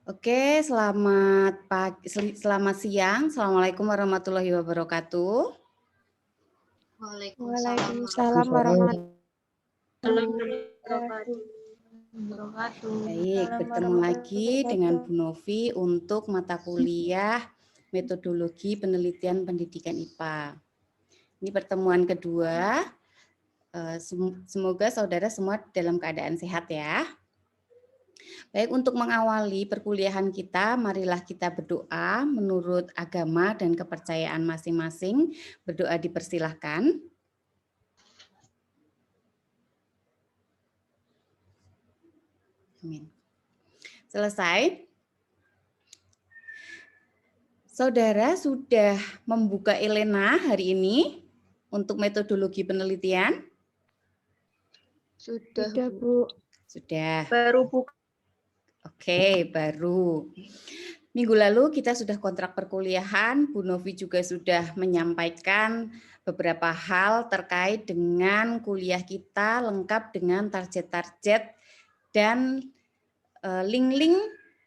Oke, selamat pagi, selamat siang. Assalamualaikum warahmatullahi wabarakatuh. Waalaikumsalam warahmatullahi wabarakatuh. Baik, bertemu lagi dengan Bu Novi untuk mata kuliah Metodologi Penelitian Pendidikan IPA. Ini pertemuan kedua. Semoga saudara semua dalam keadaan sehat ya. Baik, untuk mengawali perkuliahan kita, marilah kita berdoa menurut agama dan kepercayaan masing-masing. Berdoa dipersilahkan. Amin. Selesai. Saudara sudah membuka Elena hari ini untuk metodologi penelitian? Sudah, Bu. Sudah. Baru buka. Oke, baru. Minggu lalu kita sudah kontrak perkuliahan, Bu Novi juga sudah menyampaikan beberapa hal terkait dengan kuliah kita lengkap dengan target-target dan link-link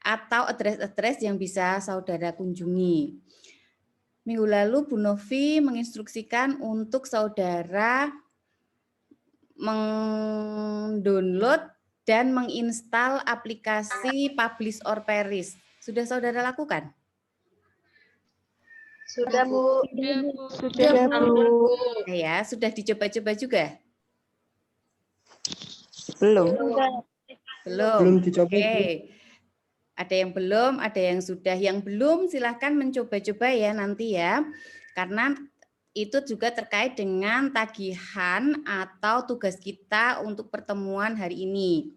atau address-address yang bisa saudara kunjungi. Minggu lalu Bu Novi menginstruksikan untuk saudara mendownload dan menginstal aplikasi Publish or Perish. Sudah saudara lakukan? Sudah, Bu. Sudah, Bu. Ya, sudah dicoba-coba juga? Belum. Belum Dicoba. Oke. Ada yang belum, ada yang sudah. Yang belum silahkan mencoba-coba ya nanti ya. Karena itu juga terkait dengan tagihan atau tugas kita untuk pertemuan hari ini.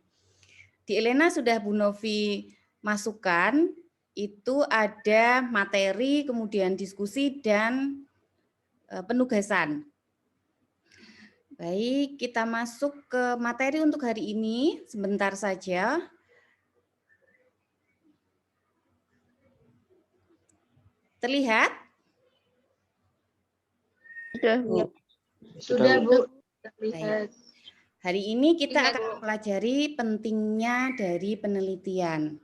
Di Elena sudah Bu Novi masukkan, itu ada materi, kemudian diskusi, dan penugasan. Baik, kita masuk ke materi untuk hari ini. Sebentar saja. Terlihat? Sudah, Bu. Sudah, Bu. Terlihat. Hari ini kita akan mempelajari pentingnya dari penelitian.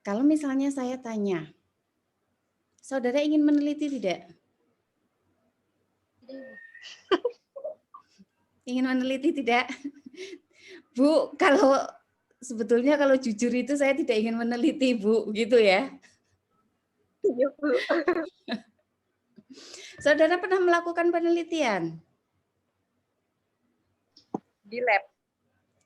Kalau misalnya saya tanya, saudara ingin meneliti tidak? Ingin meneliti tidak? Bu, kalau sebetulnya kalau jujur itu saya tidak ingin meneliti, Bu, gitu ya. Iya, Bu. Saudara pernah melakukan penelitian? Di lab.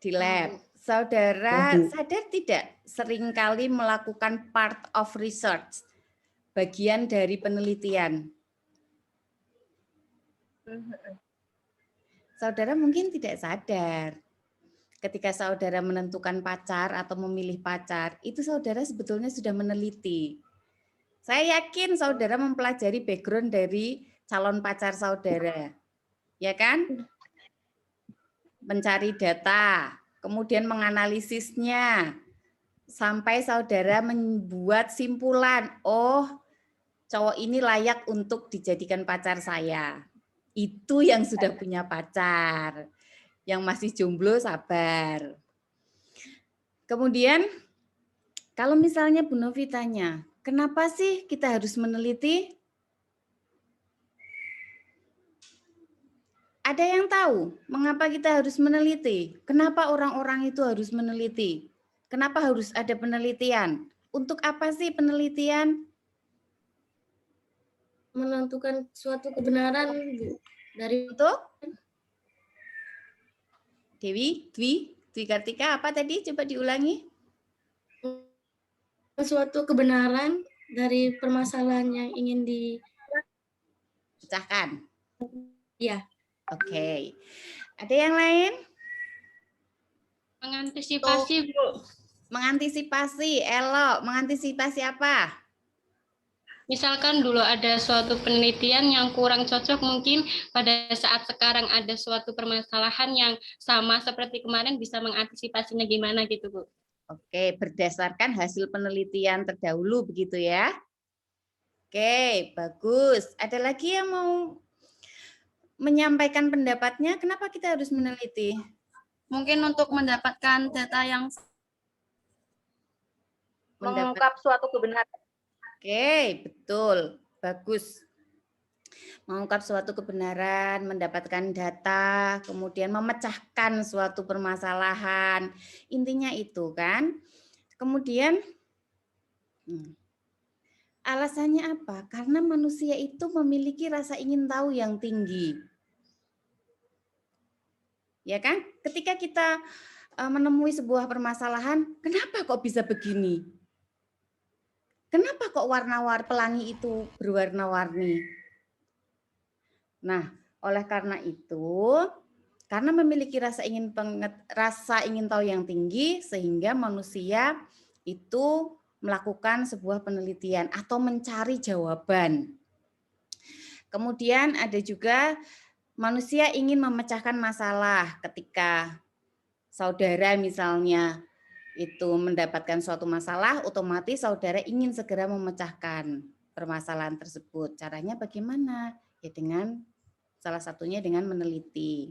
Di lab. Saudara sadar tidak seringkali melakukan part of research, bagian dari penelitian? Saudara mungkin tidak sadar. Ketika saudara menentukan pacar atau memilih pacar, itu saudara sebetulnya sudah meneliti. Saya yakin saudara mempelajari background dari calon pacar saudara. Ya kan? Mencari data, kemudian menganalisisnya, sampai saudara membuat simpulan, oh cowok ini layak untuk dijadikan pacar saya. Itu yang sudah punya pacar. Yang masih jomblo sabar. Kemudian kalau misalnya Bu Novi tanya, kenapa sih kita harus meneliti? Ada yang tahu mengapa kita harus meneliti? Kenapa orang-orang itu harus meneliti? Kenapa harus ada penelitian? Untuk apa sih penelitian? Menentukan suatu kebenaran dari Untuk Dwi Kartika apa tadi? Coba diulangi. suatu kebenaran dari permasalahan yang ingin Pecahkan. Ya. Oke. Ada yang lain? Mengantisipasi, Bu. Mengantisipasi, Elo. Mengantisipasi apa? Misalkan dulu ada suatu penelitian yang kurang cocok, mungkin pada saat sekarang ada suatu permasalahan yang sama seperti kemarin, bisa mengantisipasinya gimana gitu, Bu. Oke, berdasarkan hasil penelitian terdahulu begitu ya. Oke, bagus. Ada lagi yang mau menyampaikan pendapatnya? Kenapa kita harus meneliti? mungkin untuk mendapatkan data yang Mengungkap suatu kebenaran. Oke, betul. Bagus. Mengungkap suatu kebenaran, mendapatkan data, kemudian memecahkan suatu permasalahan. Intinya itu kan. Kemudian alasannya apa? Karena manusia itu memiliki rasa ingin tahu yang tinggi. Ya kan? Ketika kita menemui sebuah permasalahan, kenapa kok bisa begini? Kenapa kok warna-warni pelangi itu berwarna-warni? Nah, oleh karena itu, karena memiliki rasa ingin tahu yang tinggi, sehingga manusia itu melakukan sebuah penelitian atau mencari jawaban. Kemudian ada juga manusia ingin memecahkan masalah ketika saudara misalnya itu mendapatkan suatu masalah, otomatis saudara ingin segera memecahkan permasalahan tersebut. Caranya bagaimana? Ya dengan salah satunya dengan meneliti.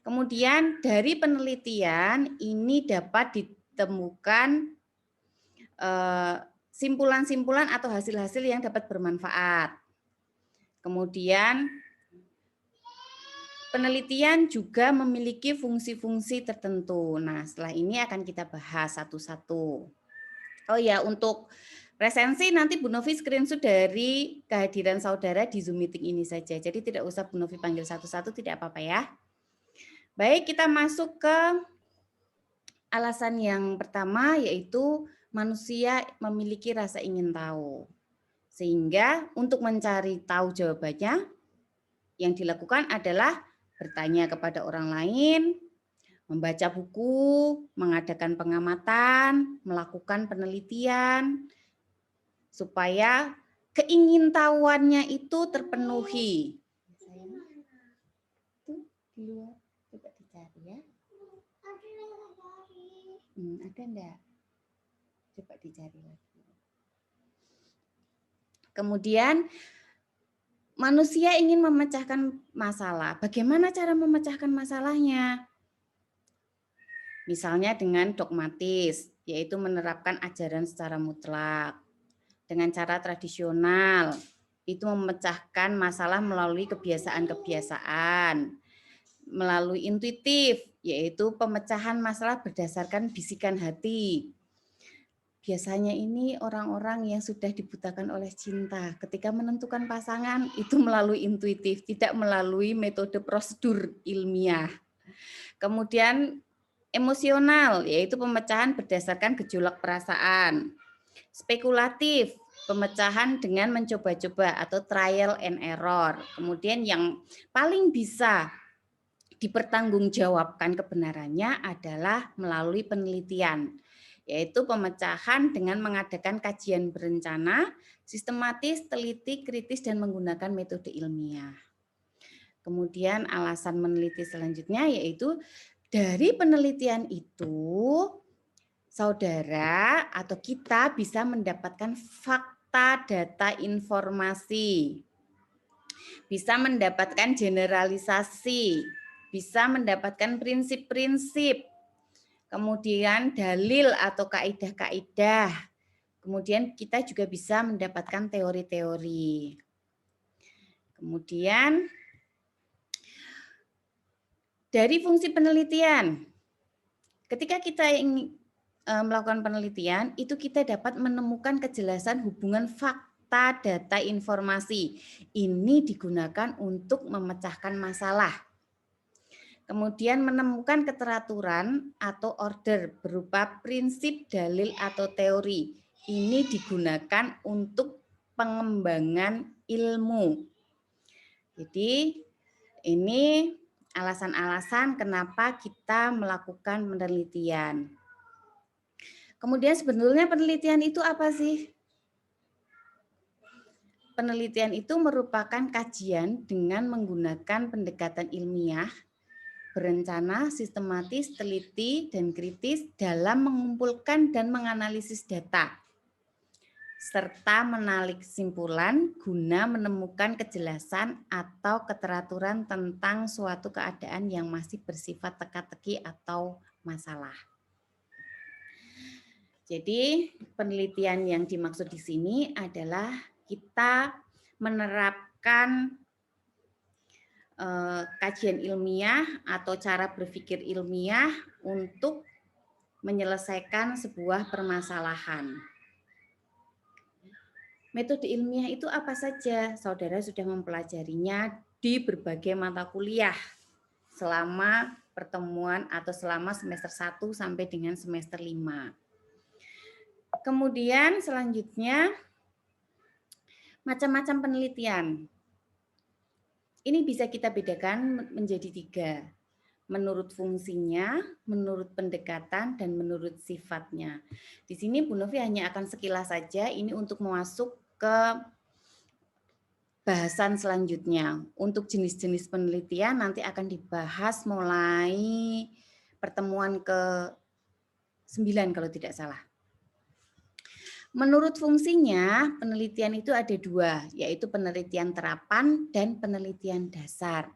Kemudian dari penelitian ini dapat ditemukan simpulan-simpulan atau hasil-hasil yang dapat bermanfaat. Kemudian penelitian juga memiliki fungsi-fungsi tertentu. Nah, setelah ini akan kita bahas satu-satu. Oh ya, untuk presensi nanti Bu Novi screenshot dari kehadiran saudara di Zoom meeting ini saja. Jadi tidak usah Bu Novi panggil satu-satu, tidak apa-apa ya. Baik, kita masuk ke alasan yang pertama, yaitu manusia memiliki rasa ingin tahu. Sehingga untuk mencari tahu jawabannya, yang dilakukan adalah bertanya kepada orang lain, membaca buku, mengadakan pengamatan, melakukan penelitian, supaya keingintahuannya itu terpenuhi. Itu di luar, coba dicari ya. Ada enggak? Coba dicari lagi. Kemudian manusia ingin memecahkan masalah. Bagaimana cara memecahkan masalahnya? Misalnya dengan dogmatis, yaitu menerapkan ajaran secara mutlak. Dengan cara tradisional, itu memecahkan masalah melalui kebiasaan-kebiasaan. Melalui intuitif, yaitu pemecahan masalah berdasarkan bisikan hati. Biasanya ini orang-orang yang sudah dibutakan oleh cinta. Ketika menentukan pasangan, itu melalui intuitif, tidak melalui metode prosedur ilmiah. Kemudian emosional, yaitu pemecahan berdasarkan gejolak perasaan. Spekulatif, pemecahan dengan mencoba-coba atau trial and error. Kemudian yang paling bisa dipertanggungjawabkan kebenarannya adalah melalui penelitian, yaitu pemecahan dengan mengadakan kajian berencana, sistematis, teliti, kritis, dan menggunakan metode ilmiah. Kemudian alasan meneliti selanjutnya yaitu dari penelitian itu saudara atau kita bisa mendapatkan fakta, data, informasi, bisa mendapatkan generalisasi, bisa mendapatkan prinsip-prinsip, kemudian dalil atau kaidah-kaidah, kemudian kita juga bisa mendapatkan teori-teori. Kemudian dari fungsi penelitian, ketika kita ingin melakukan penelitian, itu kita dapat menemukan kejelasan hubungan fakta, data, informasi. Ini digunakan untuk memecahkan masalah. Kemudian menemukan keteraturan atau order berupa prinsip, dalil, atau teori. Ini digunakan untuk pengembangan ilmu. Jadi ini alasan-alasan kenapa kita melakukan penelitian. Kemudian sebetulnya penelitian itu apa sih? Penelitian itu merupakan kajian dengan menggunakan pendekatan ilmiah, berencana, sistematis, teliti, dan kritis dalam mengumpulkan dan menganalisis data, serta menarik kesimpulan guna menemukan kejelasan atau keteraturan tentang suatu keadaan yang masih bersifat teka-teki atau masalah. Jadi penelitian yang dimaksud di sini adalah kita menerapkan kajian ilmiah atau cara berpikir ilmiah untuk menyelesaikan sebuah permasalahan. Metode ilmiah itu apa saja? Saudara sudah mempelajarinya di berbagai mata kuliah selama pertemuan atau selama semester 1 sampai dengan semester 5. Kemudian selanjutnya macam-macam penelitian. Ini bisa kita bedakan menjadi 3. Menurut fungsinya, menurut pendekatan, dan menurut sifatnya. Di sini Bu Novi hanya akan sekilas saja, ini untuk masuk ke bahasan selanjutnya. Untuk jenis-jenis penelitian nanti akan dibahas mulai pertemuan ke-9 kalau tidak salah. Menurut fungsinya, penelitian itu ada 2, yaitu penelitian terapan dan penelitian dasar.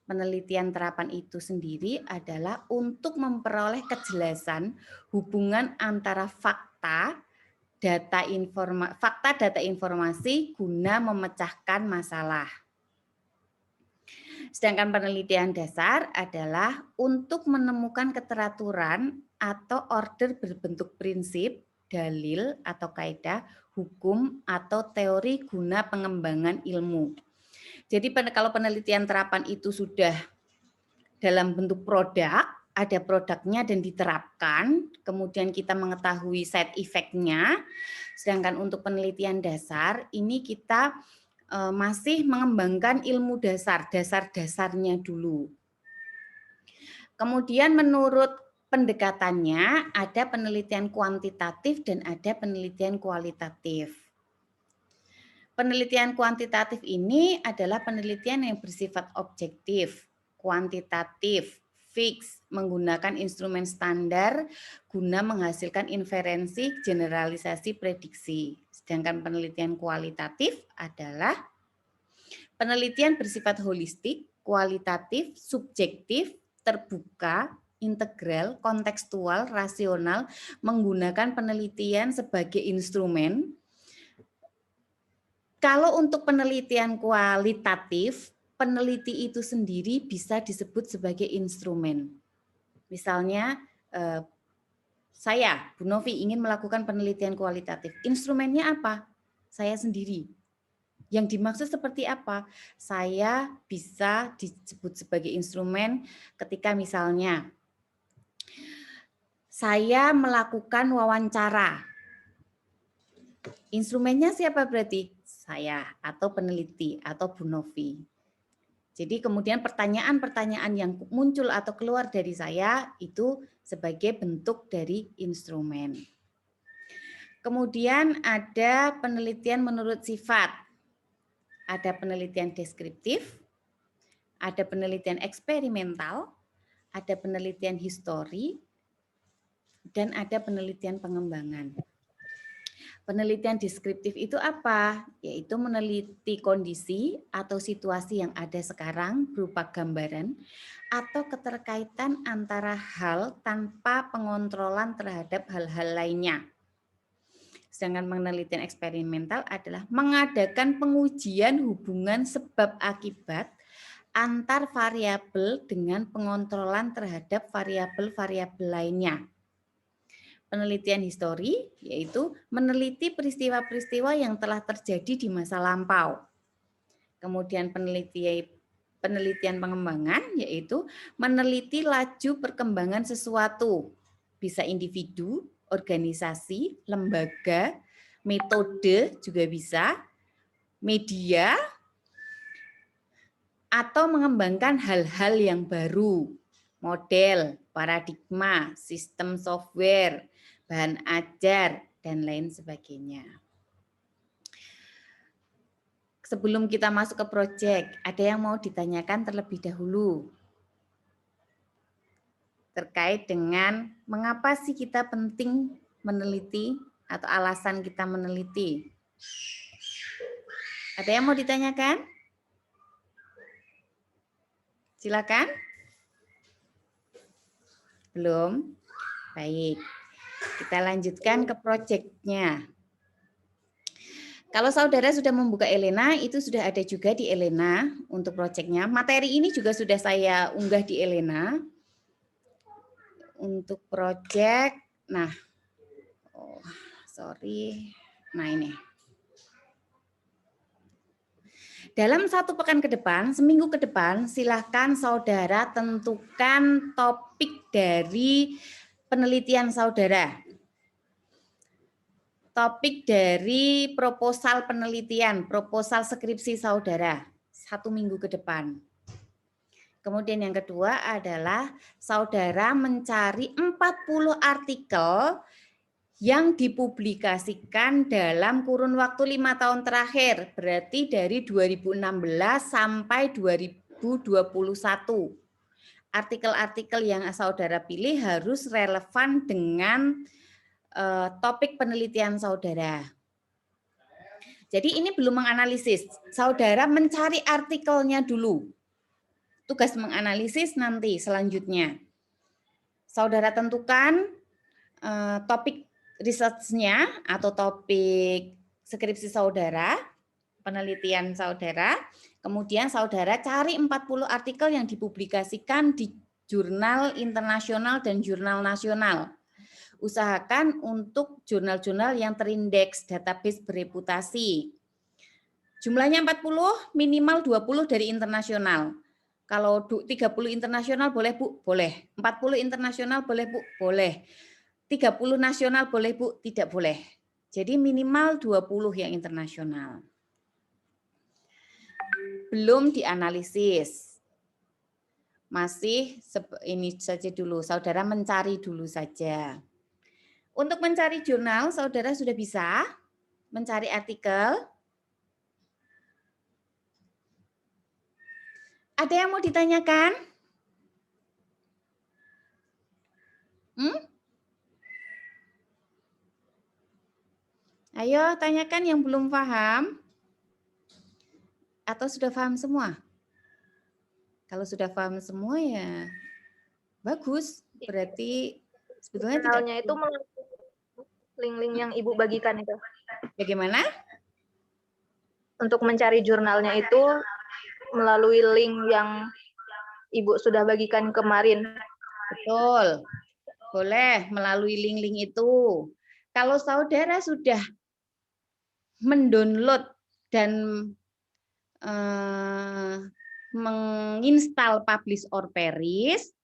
Penelitian terapan itu sendiri adalah untuk memperoleh kejelasan hubungan antara fakta, data informasi guna memecahkan masalah. Sedangkan penelitian dasar adalah untuk menemukan keteraturan atau order berbentuk prinsip, dalil atau kaidah, hukum atau teori guna pengembangan ilmu. Jadi kalau penelitian terapan itu sudah dalam bentuk produk, ada produknya dan diterapkan, kemudian kita mengetahui side effect-nya. Sedangkan untuk penelitian dasar, ini kita masih mengembangkan ilmu dasar-dasarnya dulu. Kemudian menurut pendekatannya, ada penelitian kuantitatif dan ada penelitian kualitatif. Penelitian kuantitatif ini adalah penelitian yang bersifat objektif, kuantitatif, fix, menggunakan instrumen standar guna menghasilkan inferensi, generalisasi, prediksi. Sedangkan penelitian kualitatif adalah penelitian bersifat holistik, kualitatif, subjektif, terbuka, integral, kontekstual, rasional, menggunakan penelitian sebagai instrumen. Kalau untuk penelitian kualitatif, peneliti itu sendiri bisa disebut sebagai instrumen. Misalnya, saya, Bu Novi, ingin melakukan penelitian kualitatif. Instrumennya apa? Saya sendiri. Yang dimaksud seperti apa? Saya bisa disebut sebagai instrumen ketika misalnya saya melakukan wawancara. Instrumennya siapa berarti? Saya atau peneliti atau Bu Novi. Jadi kemudian pertanyaan-pertanyaan yang muncul atau keluar dari saya itu sebagai bentuk dari instrumen. Kemudian ada penelitian menurut sifat. Ada penelitian deskriptif, ada penelitian eksperimental, ada penelitian histori, dan ada penelitian pengembangan. Penelitian deskriptif itu apa? Yaitu meneliti kondisi atau situasi yang ada sekarang berupa gambaran atau keterkaitan antara hal tanpa pengontrolan terhadap hal-hal lainnya. Sedangkan penelitian eksperimental adalah mengadakan pengujian hubungan sebab akibat antar variabel dengan pengontrolan terhadap variabel-variabel lainnya. Penelitian histori yaitu meneliti peristiwa-peristiwa yang telah terjadi di masa lampau. Kemudian penelitian pengembangan yaitu meneliti laju perkembangan sesuatu, bisa individu, organisasi, lembaga, metode juga bisa, media, atau mengembangkan hal-hal yang baru, model, paradigma, sistem software, bahan ajar, dan lain sebagainya. Sebelum kita masuk ke proyek, ada yang mau ditanyakan terlebih dahulu terkait dengan mengapa sih kita penting meneliti atau alasan kita meneliti. Ada yang mau ditanyakan? Silakan. Belum? Baik. Kita lanjutkan ke proyeknya. Kalau saudara sudah membuka Elena, itu sudah ada juga di Elena untuk proyeknya. Materi ini juga sudah saya unggah di Elena. Untuk proyek, nah, sorry. Nah ini. Dalam 1 pekan ke depan, seminggu ke depan, silahkan saudara tentukan topik dari penelitian saudara. Topik dari proposal penelitian, proposal skripsi saudara, 1 minggu ke depan. Kemudian yang kedua adalah saudara mencari 40 artikel yang dipublikasikan dalam kurun waktu 5 tahun terakhir, berarti dari 2016 sampai 2021. Artikel-artikel yang saudara pilih harus relevan dengan topik penelitian saudara. Jadi ini belum menganalisis, saudara mencari artikelnya dulu. Tugas menganalisis nanti selanjutnya. Saudara tentukan topik research-nya atau topik skripsi saudara, penelitian saudara, kemudian saudara cari 40 artikel yang dipublikasikan di jurnal internasional dan jurnal nasional. Usahakan untuk jurnal-jurnal yang terindeks, database bereputasi. Jumlahnya 40, minimal 20 dari internasional. Kalau 30 internasional boleh Bu? Boleh. 40 internasional boleh Bu? Boleh. 30 nasional boleh Bu? Tidak boleh. Jadi minimal 20 yang internasional. Belum dianalisis. Masih ini saja dulu, saudara mencari dulu saja. Untuk mencari jurnal, saudara sudah bisa mencari artikel. Ada yang mau ditanyakan? Ayo tanyakan yang belum paham. Atau sudah paham semua? Kalau sudah paham semua ya bagus. Berarti sebetulnya jurnalnya itu link-link yang Ibu bagikan itu. Bagaimana? Untuk mencari jurnalnya itu melalui link yang Ibu sudah bagikan kemarin. Betul. Boleh melalui link-link itu. Kalau saudara sudah mendownload dan menginstal Publish or Perish,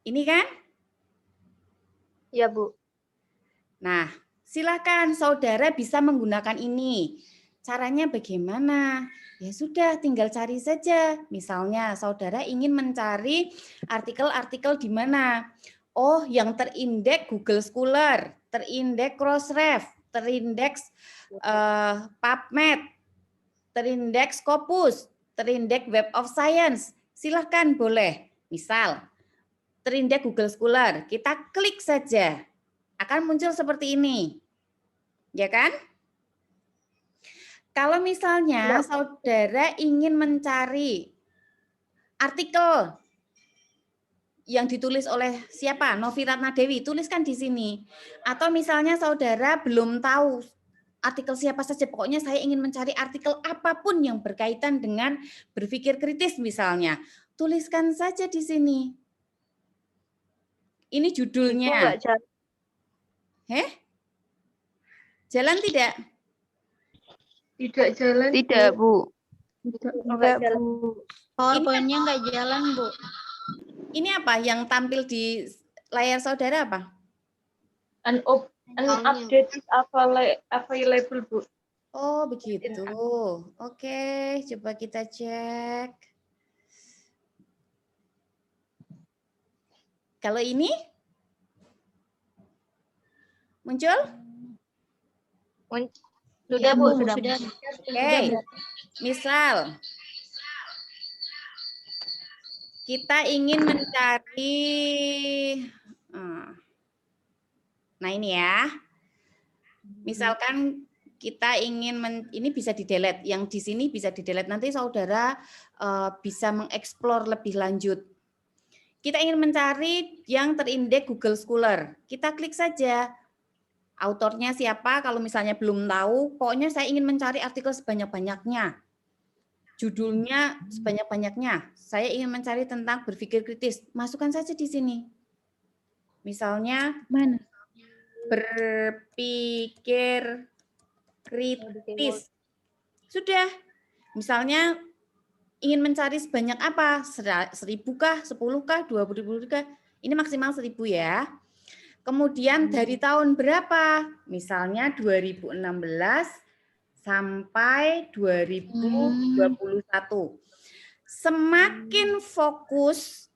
ini kan? Iya, Bu. Nah, silakan saudara bisa menggunakan ini. Caranya bagaimana? Ya sudah, tinggal cari saja. Misalnya saudara ingin mencari artikel-artikel di mana? Oh, yang terindeks Google Scholar, terindeks Crossref, terindeks PubMed, terindeks Scopus, terindeks Web of Science. Silahkan boleh. Misal, terindeks Google Scholar, kita klik saja. Akan muncul seperti ini. Ya kan? Kalau misalnya saudara ingin mencari artikel yang ditulis oleh siapa? Novi Ratna Dewi, tuliskan di sini. Atau misalnya saudara belum tahu artikel siapa saja, pokoknya saya ingin mencari artikel apapun yang berkaitan dengan berpikir kritis misalnya. Tuliskan saja di sini. Ini judulnya. Jalan tidak? Tidak jalan. Tidak, Bu. Enggak jalan. PowerPoint-nya nggak jalan, Bu. Ini apa yang tampil di layar saudara apa? An update is available, Bu. Oh, begitu. Oke, coba kita cek. Kalau ini muncul? Sudah, Bu, sudah. Oke. Misal kita ingin mencari, nah ini ya, misalkan kita ingin ini bisa di-delete, yang di sini bisa di-delete. Nanti saudara bisa mengeksplor lebih lanjut. Kita ingin mencari yang terindeks Google Scholar. Kita klik saja. Autornya siapa? Kalau misalnya belum tahu, pokoknya saya ingin mencari artikel sebanyak-banyaknya. Judulnya sebanyak-banyaknya. Saya ingin mencari tentang berpikir kritis. Masukkan saja di sini. Misalnya Mana? berpikir kritis. Sudah. Misalnya ingin mencari sebanyak apa? 1.000 kah? 10 kah? 20.000 kah? Ini maksimal 1.000 ya. Kemudian dari tahun berapa? Misalnya 2016 sampai 2021. Semakin fokus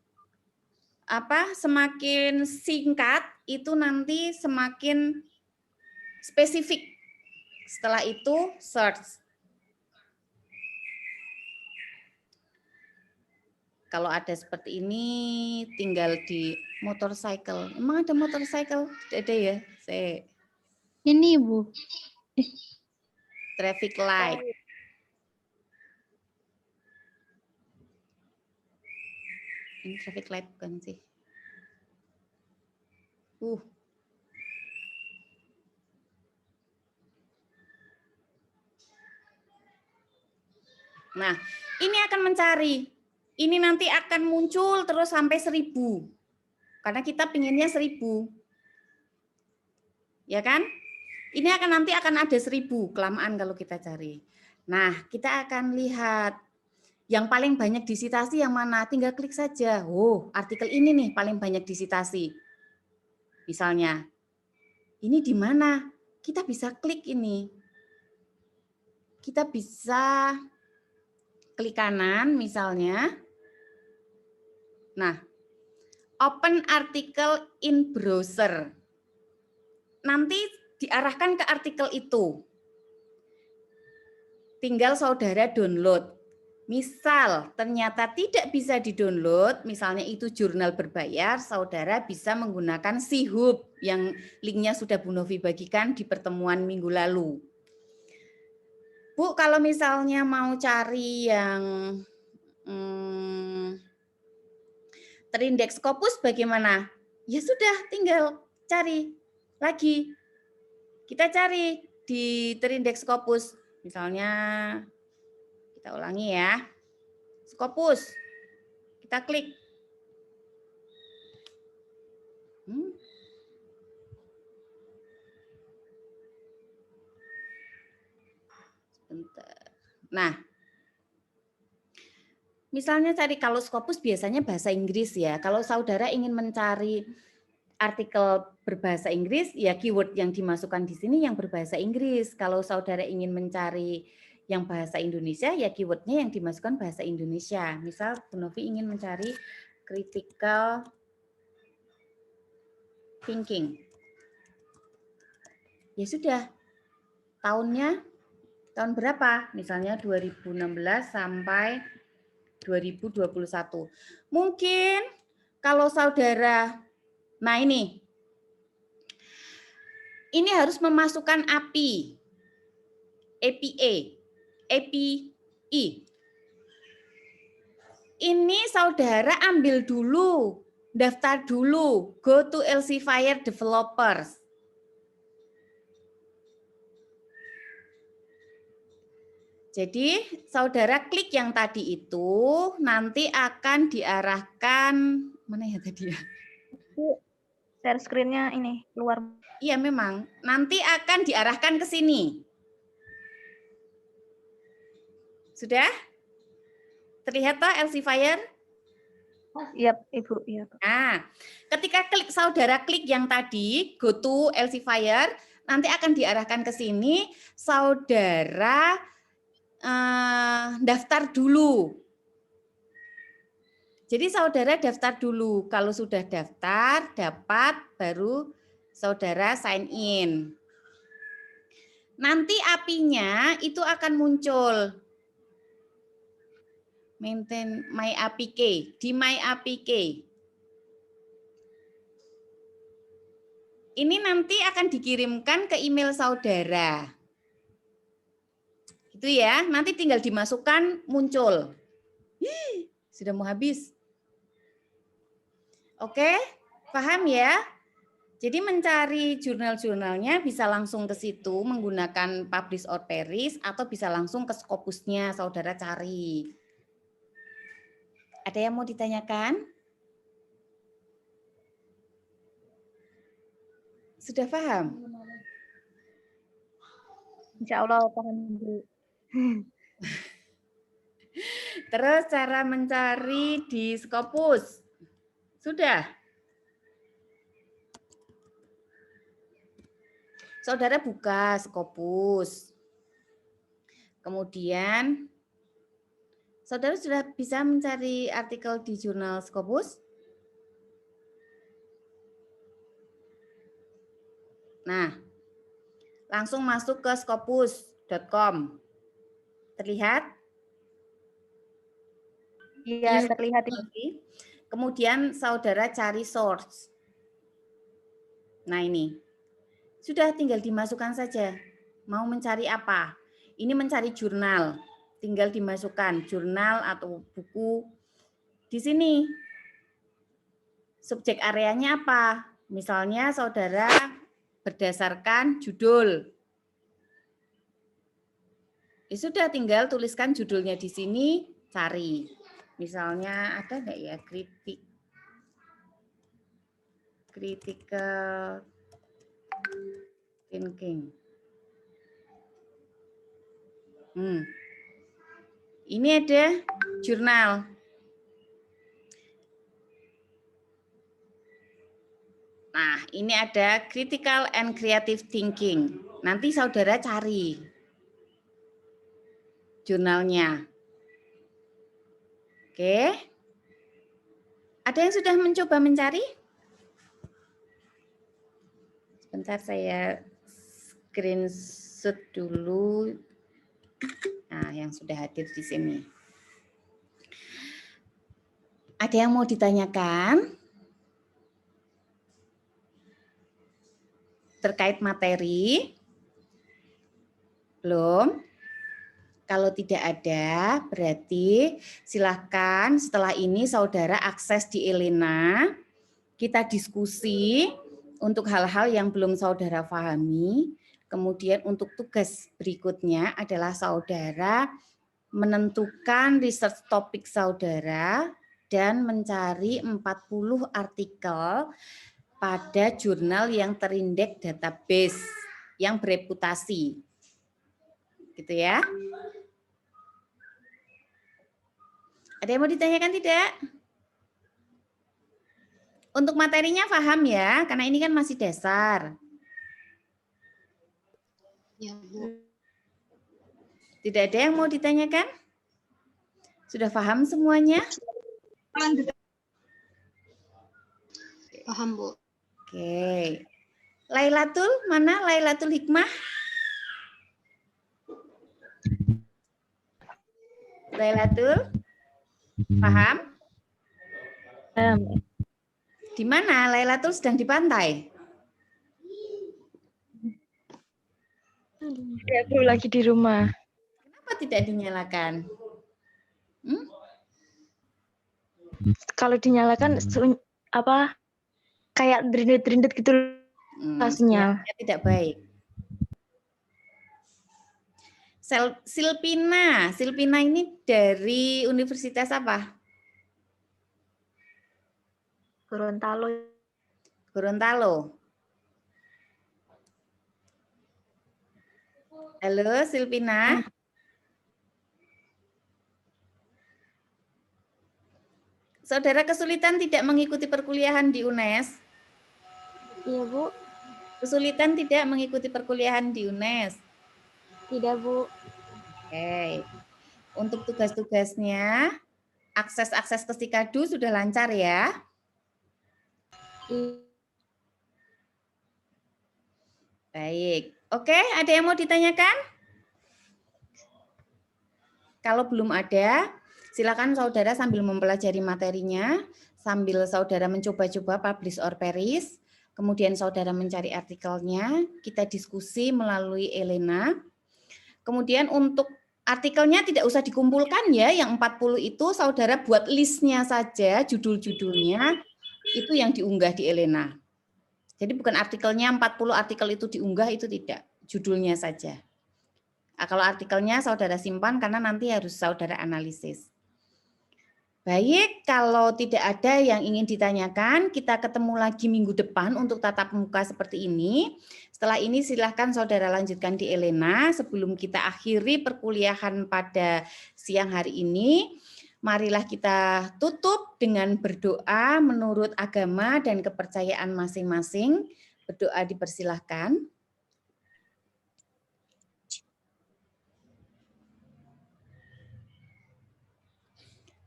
semakin singkat itu nanti semakin spesifik. Setelah itu search. Kalau ada seperti ini tinggal di motorcycle. Emang ada motorcycle? Ada ya? Ini Bu. Traffic light. Ini traffic light bukan sih? Nah, ini akan mencari. Ini nanti akan muncul terus sampai 1.000. Karena kita pinginnya 1.000. Ya kan? Ini nanti akan ada 1.000, kelamaan kalau kita cari. Nah, kita akan lihat yang paling banyak disitasi yang mana, tinggal klik saja. Oh, artikel ini nih paling banyak disitasi. Misalnya, ini di mana? Kita bisa klik ini. Kita bisa klik kanan misalnya. Nah, open article in browser. Nanti diarahkan ke artikel itu. Tinggal saudara download. Misal ternyata tidak bisa di-download, misalnya itu jurnal berbayar, saudara bisa menggunakan Sihub yang linknya sudah Bu Novi bagikan di pertemuan minggu lalu. Bu, kalau misalnya mau cari yang terindeks Scopus bagaimana? Ya sudah, tinggal cari lagi. Kita cari di terindeks Scopus. Misalnya, kita ulangi ya. Scopus. Kita klik. Sebentar. Nah, misalnya cari kalau Scopus biasanya bahasa Inggris ya. Kalau saudara ingin mencari artikel berbahasa Inggris, ya keyword yang dimasukkan di sini yang berbahasa Inggris. Kalau saudara ingin mencari yang bahasa Indonesia, ya keywordnya yang dimasukkan bahasa Indonesia. Misal Bu Novi ingin mencari critical thinking. Ya sudah, tahunnya tahun berapa? Misalnya 2016 sampai 2021. Mungkin kalau saudara, nah ini harus memasukkan API. Ini saudara ambil dulu, daftar dulu, go to Elsevier Developers. Jadi saudara klik yang tadi itu, nanti akan diarahkan, mana ya tadi ya? Share screen-nya ini, keluar. Iya memang, nanti akan diarahkan ke sini. Sudah? Terlihat toh Elsevier? Iya, Ibu. Iya. Nah, ketika saudara klik yang tadi, go to Elsevier, nanti akan diarahkan ke sini, saudara daftar dulu. Jadi saudara daftar dulu. Kalau sudah daftar, dapat, baru saudara sign in. Nanti API-nya itu akan muncul. Maintain My APK. Di My APK. Ini nanti akan dikirimkan ke email saudara. Gitu ya, nanti tinggal dimasukkan muncul. Sudah mau habis. Oke, paham ya? Jadi mencari jurnal-jurnalnya bisa langsung ke situ menggunakan Publish or Perish atau bisa langsung ke Scopusnya saudara cari. Ada yang mau ditanyakan? Sudah paham? Insya Allah paham, Bu. Terus cara mencari di Scopus. Sudah? Saudara buka Scopus. Kemudian, saudara sudah bisa mencari artikel di jurnal Scopus? Nah, langsung masuk ke scopus.com. Terlihat? Iya, terlihat ini. Kemudian saudara cari source. Nah ini. Sudah tinggal dimasukkan saja. Mau mencari apa? Ini mencari jurnal. Tinggal dimasukkan jurnal atau buku. Di sini. Subjek areanya apa? Misalnya saudara berdasarkan judul. Ya sudah tinggal tuliskan judulnya di sini, cari. Misalnya ada enggak ya critical thinking. Ini ada jurnal. Nah, ini ada critical and creative thinking. Nanti saudara cari jurnalnya. Oke. Ada yang sudah mencoba mencari? Sebentar saya screenshot dulu. Nah, yang sudah hadir di sini. Ada yang mau ditanyakan? Terkait materi? Belum? Kalau tidak ada, berarti silahkan setelah ini saudara akses di Elena, kita diskusi untuk hal-hal yang belum saudara pahami. Kemudian untuk tugas berikutnya adalah saudara menentukan research topik saudara dan mencari 40 artikel pada jurnal yang terindeks database, yang bereputasi. Gitu ya. Ada yang mau ditanyakan tidak? Untuk materinya paham ya, karena ini kan masih dasar. Ya, Bu. Tidak ada yang mau ditanyakan? Sudah paham semuanya? Paham, Bu. Oke. Lailatul, mana Lailatul Hikmah? Lailatul? Paham? Di mana? Lailatul sedang di pantai? Ya, Bu, lagi di rumah. Kenapa tidak dinyalakan? Kalau dinyalakan kayak derindet-derindet gitu sinyal. Ya, tidak baik. Silpina ini dari universitas apa? Gorontalo. Gorontalo. Halo Silpina. Saudara kesulitan tidak mengikuti perkuliahan di UNES? Iya, Bu. Kesulitan tidak mengikuti perkuliahan di UNES? Tidak, Bu. Oke. Untuk tugas-tugasnya, akses-akses ke Sikadu sudah lancar ya? Baik. Oke, ada yang mau ditanyakan? Kalau belum ada, silakan saudara sambil mempelajari materinya, sambil saudara mencoba-coba Publish or Perish, kemudian saudara mencari artikelnya, kita diskusi melalui Elena. Kemudian untuk artikelnya tidak usah dikumpulkan ya, yang 40 itu saudara buat listnya saja, judul-judulnya, itu yang diunggah di Elena. Jadi bukan artikelnya 40 artikel itu diunggah, itu tidak, judulnya saja. Nah, kalau artikelnya saudara simpan karena nanti harus saudara analisis. Baik, kalau tidak ada yang ingin ditanyakan, kita ketemu lagi minggu depan untuk tatap muka seperti ini. Setelah ini silahkan saudara lanjutkan di Elena. Sebelum kita akhiri perkuliahan pada siang hari ini, marilah kita tutup dengan berdoa menurut agama dan kepercayaan masing-masing. Berdoa dipersilahkan.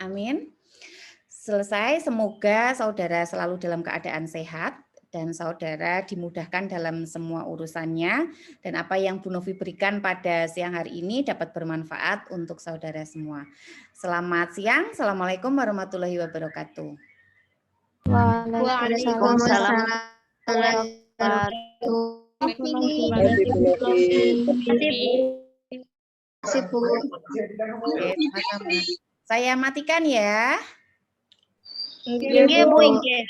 Amin. Selesai, semoga saudara selalu dalam keadaan sehat dan saudara dimudahkan dalam semua urusannya, dan apa yang Bu Novi berikan pada siang hari ini dapat bermanfaat untuk saudara semua. Selamat siang, Assalamualaikum warahmatullahi wabarakatuh. Waalaikumsalam. Oke, sama-sama. Saya matikan ya. Inggih, Bu, inggih.